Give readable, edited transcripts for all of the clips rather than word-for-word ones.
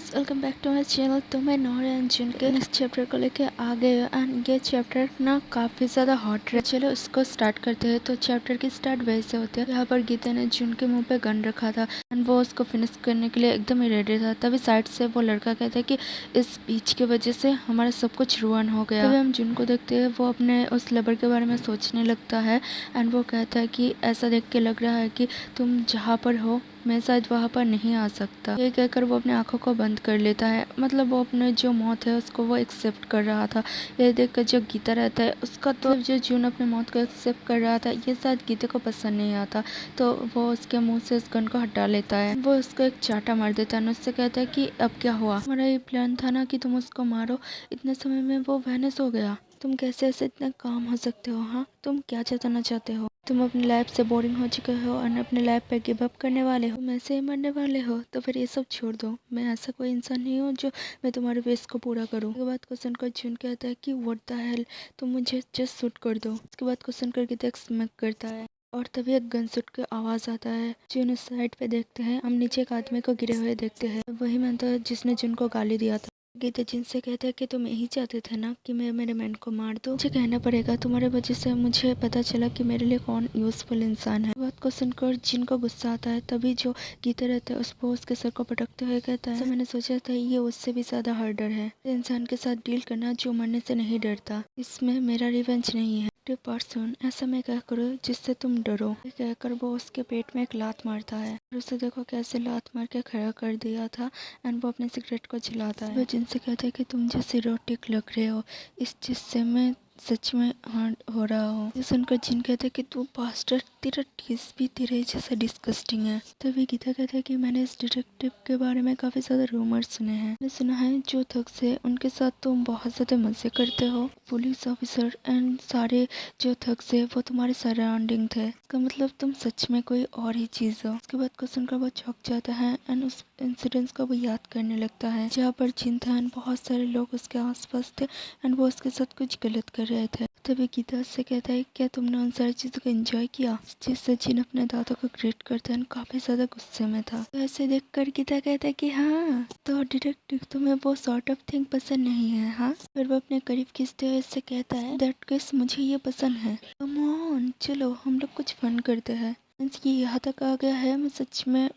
Guys, welcome back to my channel. तो मैं नोर एंजन के नेक्स्ट चैप्टर को लेके आ गए एंड ये चैप्टर ना काफ़ी ज़्यादा हॉट है। चलो इसको स्टार्ट करते हैं। तो चैप्टर की स्टार्ट वैसे होते हैं। यहाँ पर गीता ने जुन के मुंह पे गन रखा था एंड वो उसको फिनिश करने के लिए एकदम ही रेडी था। तभी साइड से वो लड़का कहता है कि इस स्पीच की वजह से हमारा सब कुछ रुइन हो गया। तभी हम जुन को देखते हैं, वो अपने उस लवर के बारे में सोचने लगता है एंड वो कहता है कि ऐसा देख के लग रहा है कि तुम जहाँ पर हो मैं शायद वहाँ पर नहीं आ सकता। ये कहकर वो अपने आंखों को बंद कर लेता है। मतलब वो अपने जो मौत है उसको वो एक्सेप्ट कर रहा था। ये देखकर जो गीता रहता है उसका तो जो जून अपने मौत को एक्सेप्ट कर रहा था ये शायद गीता को पसंद नहीं आता, तो वो उसके मुंह से उस गन को हटा लेता है। वो उसको एक चाटा मार देता है। उससे कहता है कि अब क्या हुआ, हमारा ये प्लान था ना कि तुम उसको मारो, इतने समय में वो वैनिश हो गया। तुम कैसे ऐसे इतना काम हो सकते हो? हाँ, तुम क्या जताना चाहते हो? तुम अपनी लाइफ से बोरिंग हो चुके हो और अपने लाइफ पे गिव अप करने वाले हो, तुम ऐसे ही मरने वाले हो। तो फिर ये सब छोड़ दो। मैं ऐसा कोई इंसान नहीं हूँ जो मैं तुम्हारे विश को पूरा करूँ। उसके बाद को सुनकर जून कहता है कि व्हाट द हेल, तुम मुझे जस्ट शूट कर दो। उसके बाद को सुनकर गीता स्मैक करता है और तभी एक गन शूट का आवाज आता है। जून उस साइड पे देखते हैं, हम नीचे एक आदमी को गिरे हुए देखते हैं। वही मैन था जिसने जून को गाली दिया था। गीता जिनसे कहते हैं कि तुम यही चाहते थे ना कि मैं मेरे मैन को मार दूं। मुझे कहना पड़ेगा, तुम्हारे वजह से मुझे पता चला कि मेरे लिए कौन यूजफुल इंसान है। बात को सुनकर जिनको गुस्सा आता है तभी जो गीता रहता है उसको उसके सर को पटकते हुए कहता है, मैंने सोचा था ये उससे भी ज्यादा हार्डर है इंसान के साथ डील करना जो मरने से नहीं डरता। इसमें मेरा रिवेंज नहीं है पर्सन, ऐसा मैं क्या करूँ जिससे तुम डरो। ये कहकर वो उसके पेट में एक लात मारता है और उसे देखो कैसे लात मार के खड़ा कर दिया था एंड वो अपने सिगरेट को जलाता है। वो जिनसे कहते हैं कि तुम जैसे रोटिक लग रहे हो, इस चीज से मैं सच में हर्ट हो रहा हूँ। ये सुनकर जिन कहते हैं कि तू बास्टर्ड, तेरा टेस्ट भी तेरे जैसा डिस्गस्टिंग है। तभी गीता कहते हैं कि मैंने इस डिटेक्टिव के बारे में काफी ज्यादा रूमर सुने हैं। मैंने सुना है जो थग्स है उनके साथ तुम बहुत ज्यादा मजे करते हो। पुलिस ऑफिसर एंड सारे जो थग्स है वो तुम्हारे सराउंडिंग थे। इसका मतलब तुम सच में कोई और ही चीज हो। उसके बाद को सुनकर वो चौंक जाता है एंड उस इंसिडेंट्स को वो याद करने लगता है जहाँ पर जिन था एंड बहुत सारे लोग उसके आसपास थे एंड वो उसके साथ कुछ गलत कर रहे थे। तभी गीता से कहता है क्या तुमने उन सारी चीजों को एंजॉय किया? जिससे जिन अपने दांतों को ग्रेट करता है काफी ज्यादा गुस्से में था। तो ऐसे देख कर गीता कहता है कि हाँ, तो डिटेक्टिव तुम्हें वो सॉर्ट ऑफ थिंग पसंद नहीं है? हाँ। फिर वो अपने करीब खींचते हुए इससे कहता है दैट केस मुझे ये पसंद है। कम ऑन, चलो हम लोग कुछ फन करते हैं। ये यहाँ तक आ गया है, मैं सच में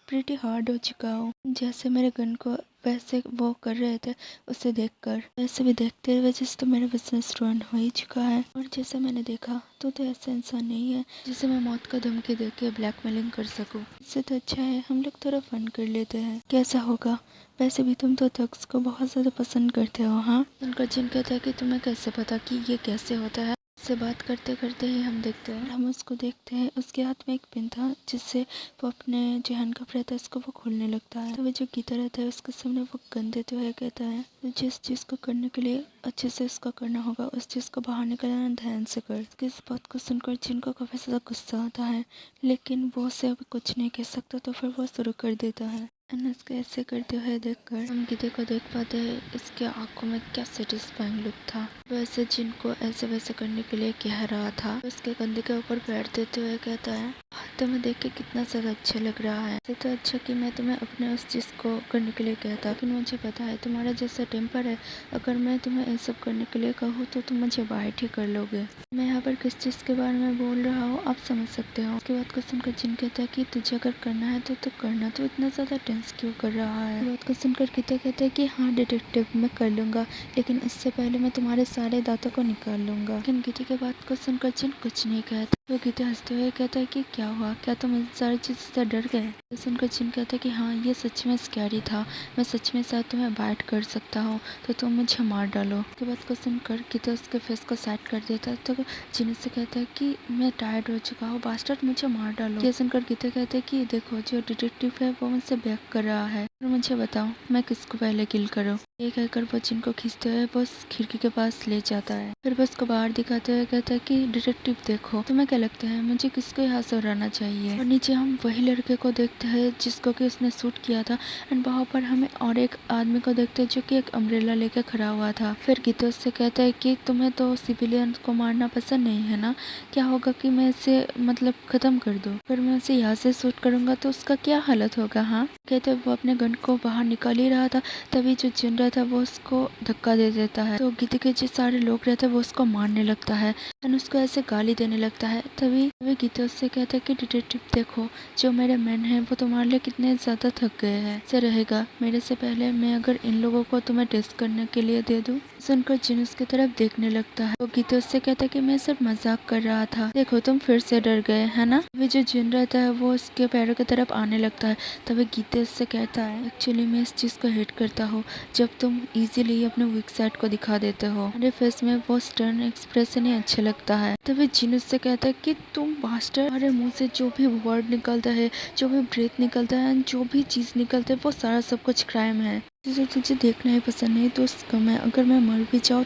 प्रीटी हार्ड हो चुका हूँ। जैसे मेरे गन को वैसे वो कर रहे थे उसे देखकर, वैसे भी देखते हुए जैसे तो मेरा बिजनेस रन हो ही चुका है। और जैसे मैंने देखा तो ऐसा इंसान नहीं है जिसे मैं मौत का धमकी देके ब्लैकमेलिंग कर सकूं। इससे तो अच्छा है हम लोग थोड़ा फन कर लेते हैं, कैसा होगा? वैसे भी तुम तो थग्स को बहुत ज्यादा पसंद करते हो। हाँ। उनका जिन कहता है कि तुम्हें कैसे पता कि ये कैसे होता है? से बात करते करते ही हम देखते हैं, हम उसको देखते हैं, उसके हाथ में एक पिन था जिससे वो अपने जो हैंडकफ रहता है उसको वो खोलने लगता है। तो वो जो गीता रहता है उसके सामने वो गन देते हुए कहता है तो जिस चीज को करने के लिए अच्छे से इसका करना होगा उस चीज को बाहर निकलना ध्यान से कर। इस बात को सुनकर जिनको काफी ज्यादा गुस्सा आता है लेकिन वो उसे अभी कुछ नहीं कह सकता, तो फिर वो शुरू कर देता है। एनस को ऐसे करते हुए देखकर हम गीते को देख पाते हैं इसके आंखों में क्या सेटिस्फाइंग लुक था। वैसे जिनको ऐसे वैसे करने के लिए कह रहा था, उसके कंधे के ऊपर पैर देते हुए कहता है तुम्हें देख के कितना ज्यादा अच्छा लग रहा है। इससे तो अच्छा कि मैं तुम्हें अपने उस चीज को करने के लिए कहता, लेकिन मुझे पता है तुम्हारा जैसा टेम्पर है, अगर मैं तुम्हें ये सब करने के लिए कहूँ तो तुम मुझे बाइट ही कर लोगे। मैं यहाँ पर किस चीज के बारे में बोल रहा हूँ आप समझ सकते हो। उसके बाद को सुनकर जिन कहता है कि तुझे अगर करना है तो करना, तो इतना ज्यादा टेंस क्यों कर रहा है? बात को सुनकर गीता कहते हैं कि हाँ डिटेक्टिव मैं कर लूंगा, लेकिन इससे पहले मैं तुम्हारे सारे दांतों को निकाल लूंगा। लेकिन गीता की बात को सुनकर जिन कुछ नहीं कहता। वो गीता हंसते हुए कहता है कि क्या हुआ, क्या तुम इन सारी चीज से डर गए? तो सुनकर जिन कहता है कि हाँ ये सच में स्कैरी था, मैं सच में शायद तुम्हें बाइट कर सकता हूँ, तो तुम मुझे मार डालो। उसके बात को सुनकर गीता उसके फेस को साइड कर देता है। तो जिन से कहता है कि मैं टायर्ड हो चुका हूँ, बास्टर्ड मुझे मार डालो। ये सुनकर गीता कहते हैं कि देखो जो डिटेक्टिव है वो मुझसे बैक कर रहा है और मुझे बताओ मैं किसको पहले किल करूँ। एक कहकर वो जिन को खींचते हुए वो खिड़की के पास ले जाता है। फिर वो उसको बाहर दिखाते हुए कहता है कि डिटेक्टिव देखो, तुम्हें क्या लगता है मुझे किसको यहाँ से उड़ाना चाहिए। और नीचे हम वही लड़के को देखते हैं जिसको कि उसने शूट किया था। एंड वहाँ पर हमें और एक आदमी को देखते हैं जो कि एक अम्ब्रेला लेकर खड़ा हुआ था। फिर गीता उससे कहता है कि तुम्हें तो सिविलियन को मारना पसंद नहीं है ना, क्या होगा कि मैं इसे मतलब खत्म कर दूं, फिर मैं उसे यहाँ से शूट करूंगा तो उसका क्या हालत होगा। हाँ, कहते वो अपने गन को बाहर निकाल ही रहा था, तभी जो जिन रहा था वो उसको धक्का दे देता है। तो गीता के जो सारे लोग रहते हैं वो उसको मारने लगता है एंड उसको ऐसे गाली देने लगता है। तभी गीता उससे कहता है कि डिटेक्टिव देखो, जो मेरे मैन है वो तुम्हारे लिए कितने ज्यादा थक गए हैं, ऐसे रहेगा मेरे से पहले मैं अगर इन लोगों को तुम्हें टेस्ट करने के लिए दे दूं। सुनकर जिन उसकी तरफ देखने लगता है। तो गीता उससे कहता है कि मैं सिर्फ मजाक कर रहा था, देखो तुम फिर से डर गए है ना। वे जो जिन रहता है वो उसके पैरों की तरफ आने लगता है। तभी गीता उससे कहता है एक्चुअली मैं इस चीज को हेट करता हूँ जब तुम इजीली अपने वीक साइड को दिखा देते हो, मेरे फेस में वो स्टर्न एक्सप्रेशन ही अच्छा लगता है। तभी जिन उससे कहता है कि तुम मास्टर, हमारे मुंह से जो भी वर्ड निकलता है, जो भी ब्रेथ निकलता है, जो भी चीज निकलता है वो सारा सब कुछ क्राइम है। जो तुझे देखना ही पसंद नहीं तो उसका मैं अगर मैं मर भी जाऊँ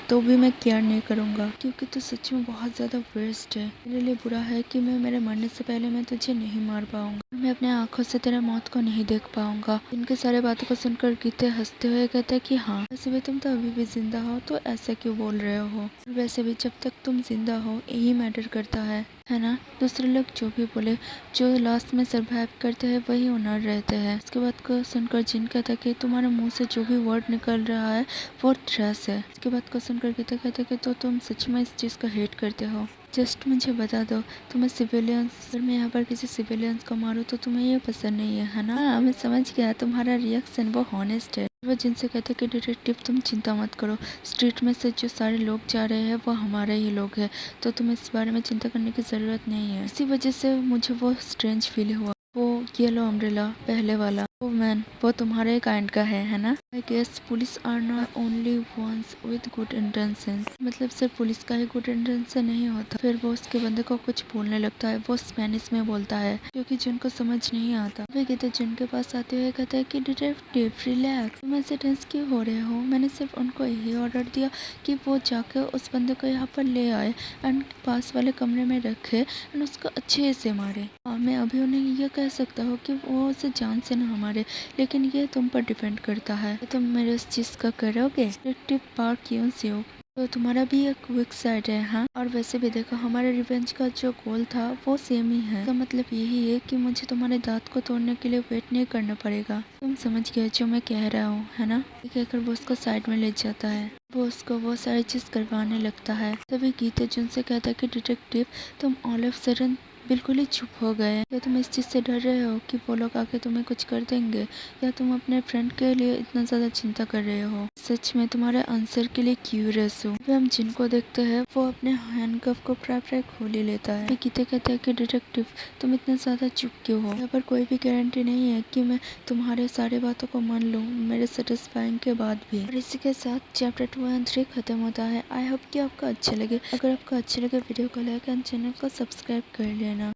तो भी मैं केयर नहीं करूँगा, क्योंकि तू सच में बहुत ज़्यादा वेस्ट है। मेरे लिए बुरा है कि मैं मेरे मरने से पहले मैं तुझे नहीं मार पाऊंगा, मैं अपने आंखों से तेरे मौत को नहीं देख पाऊंगा। इनके सारे बातों को सुनकर गीते हंसते हुए कहते हैं कि हाँ, वैसे भी तुम तो अभी भी जिंदा हो तो ऐसा क्यों बोल रहे हो, वैसे भी जब तक तुम जिंदा हो यही मैटर करता है ना। दूसरे लोग जो भी बोले, जो लास्ट में सरवाइव करते हैं वही ओनर रहते हैं। उसके बाद को सुनकर जिन कहता है कि तुम्हारे मुंह से जो भी वर्ड निकल रहा है वो ट्रेस है। इसके बाद को सुनकर गीता कहते हैं कि तो तुम सच में इस चीज़ को हेट करते हो, जस्ट मुझे बता दो तुम्हें सिविलियंस, अगर मैं यहाँ पर किसी सिविलियंस को मारूँ तो तुम्हें ये पसंद नहीं है ना। हाँ, मैं समझ गया, तुम्हारा रिएक्शन वो हॉनेस्ट है। वो जिनसे कहते हैं कि डिटेक्टिव तुम चिंता मत करो, स्ट्रीट में से जो सारे लोग जा रहे हैं वो हमारे ही लोग हैं, तो तुम्हें इस बारे में चिंता करने की ज़रूरत नहीं है। इसी वजह से मुझे वो स्ट्रेंज फील हुआ। वो येलो अम्ब्रेला पहले वाला वो मैन वो तुम्हारे काइंड का है ना। I guess police are not only ones with good intentions, मतलब सिर्फ पुलिस का ही गुड इंटेंशन नहीं होता। फिर वो उसके बंदे को कुछ बोलने लगता है, वो स्पेनिश में बोलता है क्योंकि जिनको समझ नहीं आता। वे गीता जिन के पास आते हुए कहता है कि डिटेक्टिव रिलैक्स, तुम ऐसे टेंस क्यों हो रहे हो, मैंने सिर्फ उनको यही ऑर्डर दिया कि वो जाकर उस बंदे को यहाँ पर ले आए एंड पास वाले कमरे में रखे एंड उसको अच्छे से मारे। हाँ, मैं अभी उन्हें यह कह सकता हूँ कि वो उसे जान से न मारे, लेकिन ये तुम पर डिपेंड करता है, तो तुम मेरे उस चीज का करोगे। डिटेक्टिव पार्क क्यों से हो, तो तुम्हारा भी एक वीक साइड है। हाँ, और वैसे भी देखो हमारे रिवेंज का जो गोल था वो सेम ही है, तो मतलब यही है कि मुझे तुम्हारे दांत को तोड़ने के लिए वेट नहीं करना पड़ेगा। तुम समझ गए जो मैं कह रहा हूँ है ना। ये कहकर वो उसको साइड में ले जाता है, वो उसको वो सारी चीज करवाने लगता है। तभी गीता जिनसे कहता है कि डिटेक्टिव तुम ऑल ऑफ सडन बिल्कुल ही चुप हो गए, या तुम इस चीज से डर रहे हो कि वो लोग आके तुम्हें कुछ कर देंगे, या तुम अपने फ्रेंड के लिए इतना ज्यादा चिंता कर रहे हो। सच में तुम्हारे आंसर के लिए क्यूरियस हूँ। हम जिनको देखते हैं वो अपने हैंडकफ को प्राय खोल ही लेता है। गीते कहते हैं कि डिटेक्टिव तुम इतने ज्यादा चुप क्यों हो, यहाँ पर कोई भी गारंटी नहीं है कि मैं तुम्हारे सारी बातों को मान लूँ मेरे सेटिस्फाइंग के बाद भी। और इसी के साथ चैप्टर 2 एंड 3 खत्म होता है। आई होप कि आपको अच्छा लगे। अगर आपको अच्छा लगे वीडियो को लाइक एंड चैनल को सब्सक्राइब कर लेना।